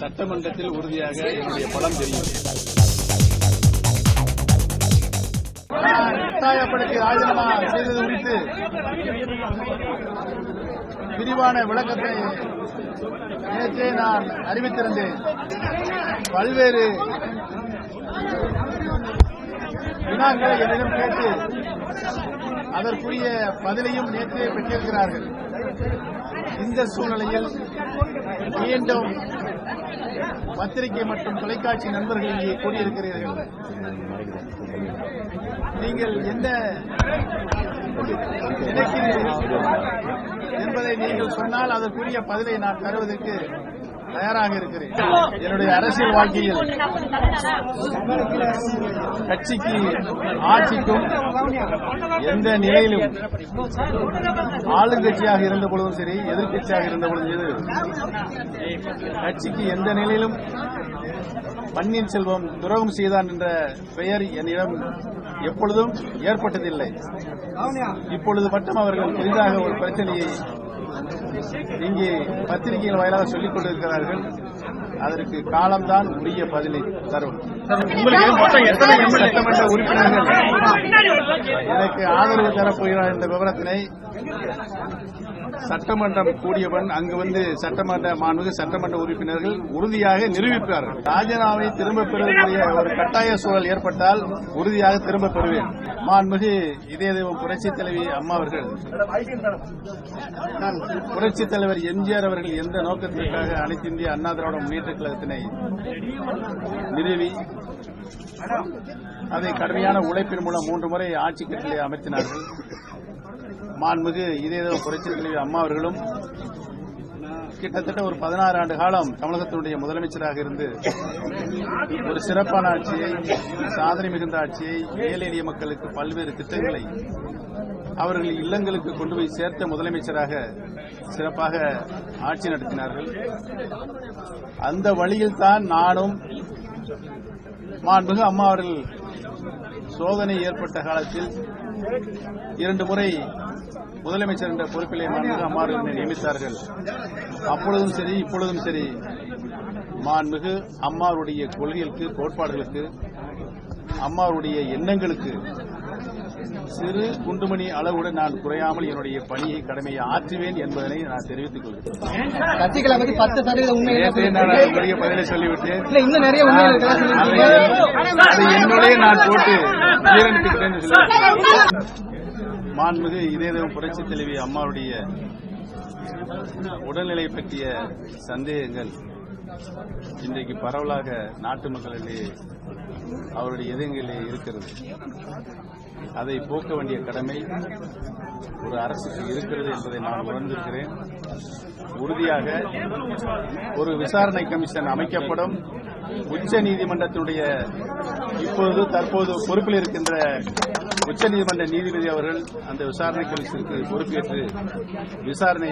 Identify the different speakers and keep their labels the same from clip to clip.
Speaker 1: சட்டமன்றத்தில் உறுதியாக என்னுடைய பலம் தெரியும். கட்டாயப்படுத்தி ராஜினாமா செய்தது குறித்து விரிவான விளக்கத்தை நேற்றே நான் அறிவித்திருந்தேன். பல்வேறு வினாக்களை என்னிடம் கேட்டு அதற்குரிய பதிலையும் நேற்றே பெற்றிருக்கிறார்கள். இந்த சூழ்நிலையில் மீண்டும் பத்திரிகை மற்றும் தொலைக்காட்சி நண்பர்கள் இங்கே கூடியிருக்கிறீர்கள். நீங்கள் என்ன நினைக்கிறீர்கள் என்பதை நீங்கள் சொன்னால் அதற்குரிய பதிலை நான் தருவதற்கு தயாராக இருக்கிறேன். என்னுடைய அரசியல் வாழ்க்கையில் கட்சிக்கு ஆட்சிக்கும் எந்த நிலையிலும் ஆளுங்கட்சியாக இருந்த பொழுதும் சரி, எதிர்கட்சியாக இருந்த பொழுதும் கட்சிக்கு எந்த நிலையிலும் பன்னீர்செல்வம் துரோகம் செய்தான் என்ற பெயர் என்னிடம் எப்பொழுதும் ஏற்பட்டதில்லை. இப்பொழுது மட்டும் அவர்கள் புதிதாக ஒரு பிரச்சனையை இங்கே பத்திரிகைகள் வாயிலாக சொல்லிக் கொண்டிருக்கிறார்கள். அதற்கு காலம்தான் உரிய பதிலை தரும். சட்டமன்ற உறுப்பினர்கள் எனக்கு ஆதரவு தரப்போகிறார் என்ற விவரத்தினை சட்டமன்றம் கூடியவன் அங்கு வந்து மாண்புமிகு சட்டமன்ற உறுப்பினர்கள் உறுதியாக நிரூபிப்பார்கள். ராஜினாமை திரும்பப் பெறுவதற்குரிய ஒரு கட்டாய சூழல் ஏற்பட்டால் உறுதியாக திரும்பப் பெறுவேன். மாண்புமிகு இதய தெய்வம் புரட்சித் தலைவி அம்மா அவர்கள், புரட்சித் தலைவர் எம்ஜிஆர் அவர்கள் எந்த நோக்கத்திற்காக அனைத்து இந்திய அண்ணா திராவிட முன்னேற்ற கழகத்தினை நிறுவி அதை கடுமையான உழைப்பின் மூலம் 3 முறை ஆட்சி கட்டிலே அமர்த்தினார்கள். மாண்புமிகு இதய தெய்வம் புரட்சித் தலைவி அம்மா அவர்களும் கிட்டத்தட்ட ஒரு 16 ஆண்டு காலம் தமிழகத்தினுடைய முதலமைச்சராக இருந்து ஒரு சிறப்பான ஆட்சியை, சாதனை மிகுந்த ஆட்சியை, ஏழை எளிய மக்களுக்கு பல்வேறு திட்டங்களை அவர்கள் இல்லங்களுக்கு கொண்டு போய் சேர்த்த முதலமைச்சராக சிறப்பாக ஆட்சி நடத்தினார்கள். அந்த வழியில் தான் நானும் மாண்புமிகு அம்மா அவர்கள் சோதனை ஏற்பட்ட காலத்தில் 2 முறை முதலமைச்சர் என்ற பொறுப்பிலே மாண்புமிகு அம்மா அவர்கள் நியமித்தார்கள். அப்பொழுதும் சரி, இப்பொழுதும் சரி, மாண்புமிகு அம்மாவுடைய கொள்கைகளுக்கு, கோட்பாடுகளுக்கு, அம்மாவுடைய எண்ணங்களுக்கு சிறு குண்டுமணி அளவுடன் நான் குறையாமல் என்னுடைய பணியை, கடமையை ஆற்றுவேன் என்பதனை நான் தெரிவித்துக் கொள்கிறேன்.
Speaker 2: கட்சிகளை பற்றி 10%
Speaker 1: உண்மையை பதிலை சொல்லிவிட்டேன்.
Speaker 2: இன்னும் நிறைய
Speaker 1: அதை என்னுடைய நான் போட்டு ஜீரணித்துக்கிட்டேன்னு சொல்லுவேன். மாண்புமிகு இதய தெய்வம் புரட்சித் தலைவி அம்மாவுடைய உடல்நிலை பற்றிய சந்தேகங்கள் இன்றைக்கு பரவலாக நாட்டு மக்களிடையே அவருடைய இதயங்களிலே இருக்கிறது. அதை போக்க வேண்டிய கடமை ஒரு அரசுக்கு இருக்கிறது என்பதை நான் உணர்ந்திருக்கிறேன். உறுதியாக ஒரு விசாரணை கமிஷன் அமைக்கப்படும். உச்ச நீதிமன்றத்தினுடைய தற்போது பொறுப்பில் இருக்கின்ற உச்சநீதிமன்ற நீதிபதி அவர்கள் அந்த விசாரணை கமிஷனுக்கு பொறுப்பேற்று விசாரணை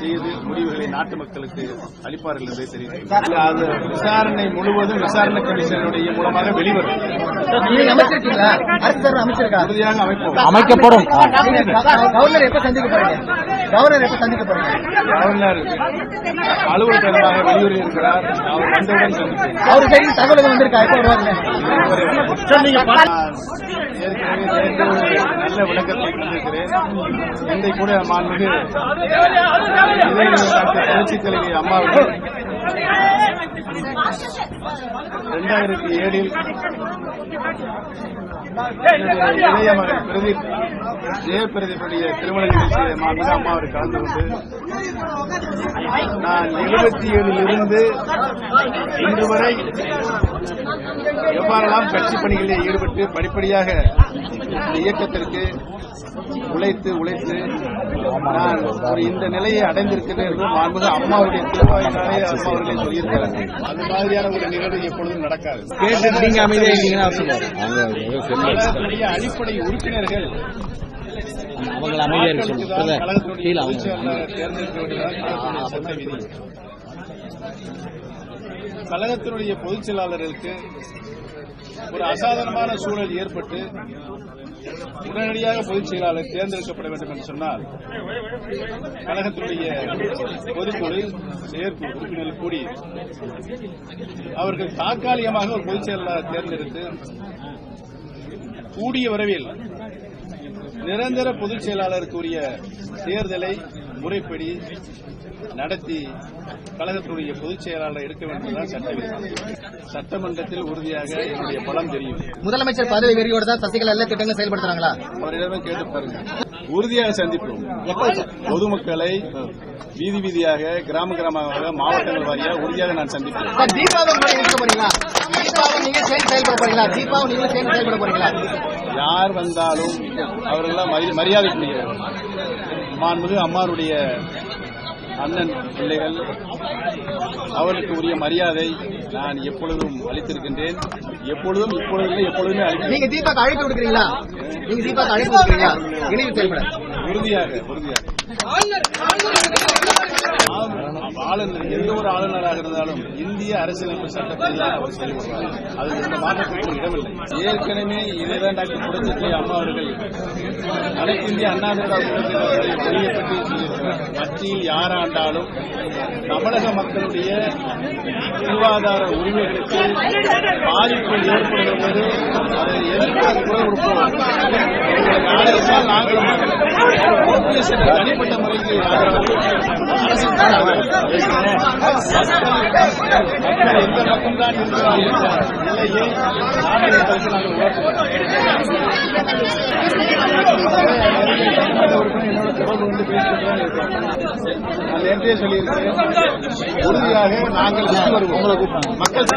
Speaker 1: செய்து முடிவுகளை நாட்டு மக்களுக்கு அளிப்பார்கள் என்பதை தெரிவித்தார். அந்த விசாரணை முழுவதும் விசாரணை கமிஷனுடைய மூலமாக வெளிவரும். உறுதியாக அமைக்கப்படும்.
Speaker 2: கவர்னர் எப்ப சந்திக்க போறீங்க?
Speaker 1: கவர்னர் அலுவலகமாக வெளியூரில் இருக்கிறார். அவர் வந்தவுடன் சந்திப்பேன்.
Speaker 2: அவரு சைடு தகவல் வந்திருக்கா?
Speaker 1: ஏற்கனவே நல்ல விளக்கத்தை கொண்டிருக்கிறேன். இன்றைக்கு கூட மாண்புமிகு புரட்சித் தலைவி அம்மா அவர்கள் 2007 இளைய மகன் பிரதீப், ஜெயபிரதீப்புடைய திருமண நிகழ்ச்சியை மாண்புமிகு அம்மா அவர் கலந்து கொண்டு நான் 77 இன்று வரை எவ்வாறெல்லாம் கட்சி பணிகளில் ஈடுபட்டு படிப்படியாக இந்த இயக்கத்திற்கு உழைத்து நான் இந்த நிலையை அடைந்திருக்கிறேன் என்று மாண்புமிகு அம்மாவுடைய திருவாயினாலே அம்மா அவர்களை சொல்லியிருக்கிறார்கள். அது மாதிரியான ஒரு நிகழ்வு எப்பொழுதும் நடக்காது. அடிப்படை உறுப்பினர்கள் கழகத்தினுடைய பொதுச் செயலாளர்களுக்கு ஒரு அசாதாரணமான சூழல் ஏற்பட்டு உடனடியாக பொதுச் செயலாளர் தேர்ந்தெடுக்கப்பட வேண்டும் என்று சொன்னால் கழகத்தினுடைய பொதுக்குழு செயற்குழு உறுப்பினர்கள் கூடி அவர்கள் தற்காலிகமாக ஒரு பொதுச் செயலாளர் தேர்ந்தெடுத்து கூடிய விரைவில் நிரந்தர பொதுச் செயலாளருக்குரிய தேர்தலை முறைப்படி நடத்தி கழகத்துடைய பொதுச் செயலாளர் எடுக்க வேண்டியதுதான் சட்டவிதி. சட்டமன்றத்தில் உறுதியாக என்னுடைய பலம் தெரியும்.
Speaker 2: முதலமைச்சர் பதவி வெறியோடு தான் சசிகலா எல்லா திட்டங்களும் செயல்படுத்துறாங்களா?
Speaker 1: அவரிடமே கேட்டு பாருங்க. உறுதியாக சந்திப்போம். பொதுமக்களை வீதி வீதியாக, கிராம கிராமமாக, மாவட்டங்கள் வாரியாக உறுதியாக நான் சந்திப்பேன். யார் வந்தாலும் அவர்களெல்லாம் மரியாதைக்குரியவர்கள். மாண்புமிகு அம்மாருடைய அண்ணன் பிள்ளைகள், அவர்களுக்கு உரிய மரியாதை நான் எப்பொழுதும் அளித்திருக்கின்றேன். எப்பொழுதும் இப்பொழுதுமே அளிக்கிறேன்.
Speaker 2: நீங்க தீபாக்கு அழைப்பு விடுக்கிறீங்களா? நீங்க தீபாக்கு அழைப்பு விடுக்கிறீங்களா? இணைவு செயல்பட உறுதியாக
Speaker 1: ஆளுநர் எந்த ஒரு ஆளுநராக இருந்தாலும் இந்திய அரசியலமைப்பு சட்டத்தில் தான் அவர் செயல்படுவார். அது எந்த மாற்றத்திற்கும் இடமில்லை. ஏற்கனவே இதைதான் டாக்டர் புரட்சி அம்மா அவர்கள் அனைத்து இந்திய அண்ணா திராவிட கொள்கையை பற்றி சொல்லியிருக்கிறார். கட்சியில் யாராண்டாலும் தமிழக மக்களுடைய வாழ்வாதார உரிமைகளுக்கு பாதிப்பு ஏற்படுகிற போது அதை எதிர்ப்பு குரல் கொடுப்போம். நாங்களும் தனிப்பட்ட முறைக்கு அரசு மக்கள் எந்த பக்கம்தான் இருக்கிறார் என்ற நிலையை நாங்கள் என்னோட தொடர்பு வந்து பேசிட்டு இருக்கோம். நான் நேரத்தையே சொல்லியிருக்கிறேன். உறுதியாக நாங்கள் வருவோம். மக்கள்